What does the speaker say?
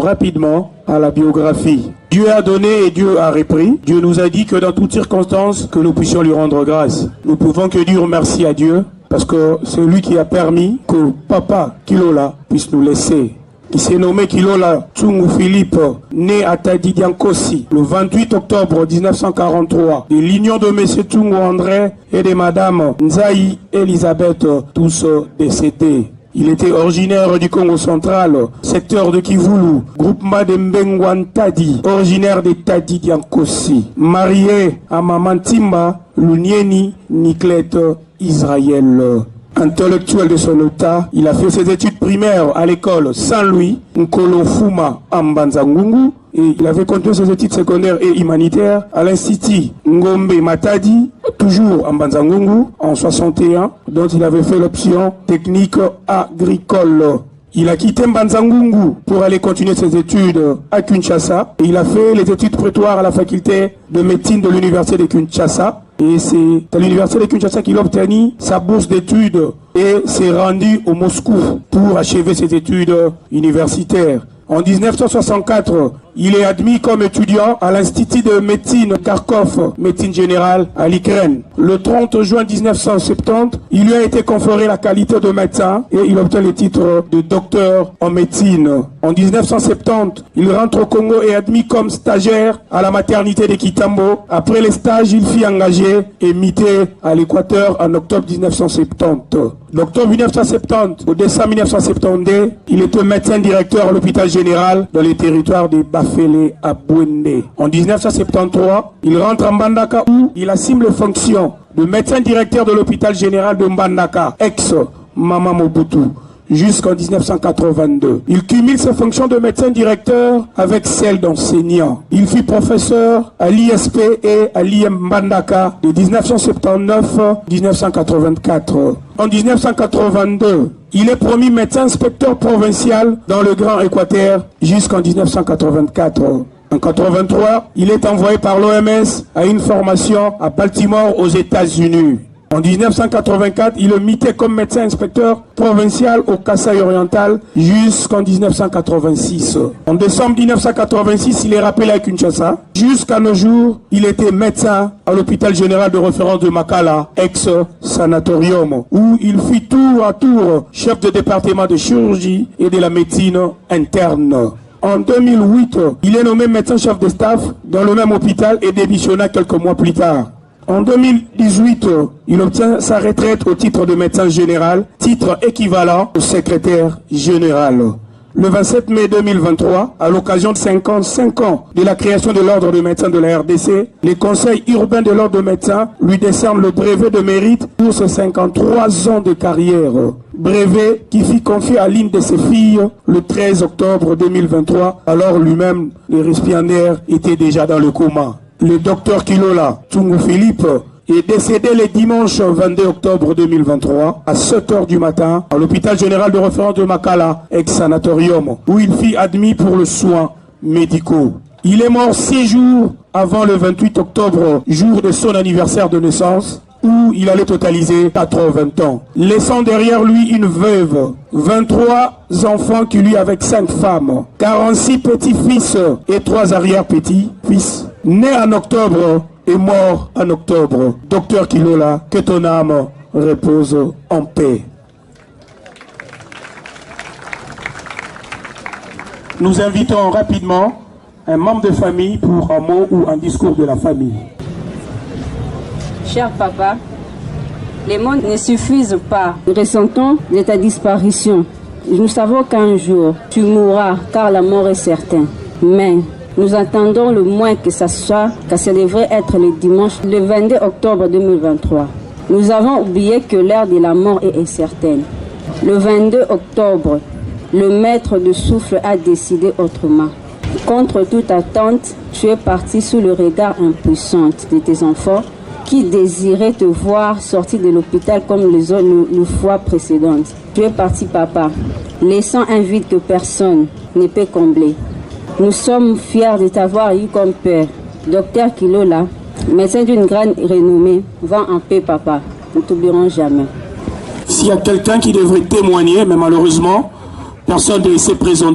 rapidement à la biographie. Dieu a donné et Dieu a repris. Dieu nous a dit que dans toutes circonstances, que nous puissions lui rendre grâce. Nous pouvons que dire merci à Dieu, parce que c'est lui qui a permis que Papa Kilola puisse nous laisser. Qui s'est nommé Kilola Tsungu Philippe, né à Tadidiankosi le 28 octobre 1943, de l'union de M. Tsungu André et de Madame Nzaï Elisabeth, tous décédés. Il était originaire du Congo central, secteur de Kivulu, groupement de Mbengwan Tadi, originaire de Tadidiankosi, marié à Maman Timba Lunieni Niklet Israël. Intellectuel de son état, il a fait ses études primaires à l'école Saint-Louis, Nkolo Fuma, Ambanzangungu, et il avait continué ses études secondaires et humanitaires à l'Institut Ngombe Matadi, toujours en Banzangungu, en 61, dont il avait fait l'option technique agricole. Il a quitté Mbanzangungu pour aller continuer ses études à Kinshasa. Et il a fait les études prétoires à la faculté de médecine de l'université de Kinshasa. Et c'est à l'université de Kinshasa qu'il a obtenu sa bourse d'études et s'est rendu au Moscou pour achever ses études universitaires. En 1964, il est admis comme étudiant à l'Institut de médecine Kharkov, médecine générale à l'Ukraine. Le 30 juin 1970, il lui a été conféré la qualité de médecin et il obtient le titre de docteur en médecine. En 1970, il rentre au Congo et est admis comme stagiaire à la maternité de Kitambo. Après les stages, il fut engagé et muté à l'Équateur en octobre 1970. D'octobre 1970 au décembre 1972, il était médecin directeur à l'hôpital général dans les territoires de Bafele à Bouende. En 1973, il rentre en Mbandaka où il assume les fonctions de médecin directeur de l'hôpital général de Mbandaka, ex-Mama Mobutu, jusqu'en 1982. Il cumule ses fonctions de médecin directeur avec celles d'enseignant. Il fut professeur à l'ISP et à l'IM Mbandaka de 1979 à 1984. En 1982, il est promu médecin inspecteur provincial dans le Grand Équateur jusqu'en 1984. En 1983, il est envoyé par l'OMS à une formation à Baltimore aux États-Unis. En 1984, il est muté comme médecin inspecteur provincial au Kasaï oriental jusqu'en 1986. En décembre 1986, il est rappelé à Kinshasa. Jusqu'à nos jours, il était médecin à l'hôpital général de référence de Makala, ex-sanatorium, où il fut tour à tour chef de département de chirurgie et de la médecine interne. En 2008, il est nommé médecin-chef de staff dans le même hôpital et démissionna quelques mois plus tard. En 2018, il obtient sa retraite au titre de médecin général, titre équivalent au secrétaire général. Le 27 mai 2023, à l'occasion de 55 ans de la création de l'ordre de médecins de la RDC, les conseils urbains de l'ordre de médecins lui décernent le brevet de mérite pour ses 53 ans de carrière. Brevet qui fut confié à l'une de ses filles le 13 octobre 2023, alors lui-même, le récipiendaire, était déjà dans le coma. Le docteur Kilola Tsungu Philippe est décédé le dimanche 22 octobre 2023 à 7 h du matin à l'hôpital général de référence de Makala, ex-sanatorium, où il fut admis pour le soin médicaux. Il est mort 6 jours avant le 28 octobre, jour de son anniversaire de naissance, où il allait totaliser 80 ans, laissant derrière lui une veuve, 23 enfants qui lui avec 5 femmes, 46 petits-fils et 3 arrière-petits-fils. Né en octobre et mort en octobre. Docteur Kilola, que ton âme repose en paix. Nous invitons rapidement un membre de famille pour un mot ou un discours de la famille. Cher papa, les mots ne suffisent pas. Nous ressentons de ta disparition. Nous savons qu'un jour, tu mourras, car la mort est certaine. Mais nous attendons le moins que ça soit, car ça devrait être le dimanche, le 22 octobre 2023. Nous avons oublié que l'heure de la mort est incertaine. Le 22 octobre, le maître de souffle a décidé autrement. Contre toute attente, tu es parti sous le regard impuissant de tes enfants qui désiraient te voir sortir de l'hôpital comme les fois précédentes. Tu es parti, papa, laissant un vide que personne ne peut combler. Nous sommes fiers de t'avoir eu comme père. Docteur Kilola, médecin d'une grande renommée, va en paix, papa. Nous ne t'oublierons jamais. S'il y a quelqu'un qui devrait témoigner, mais malheureusement, personne ne s'est présenté.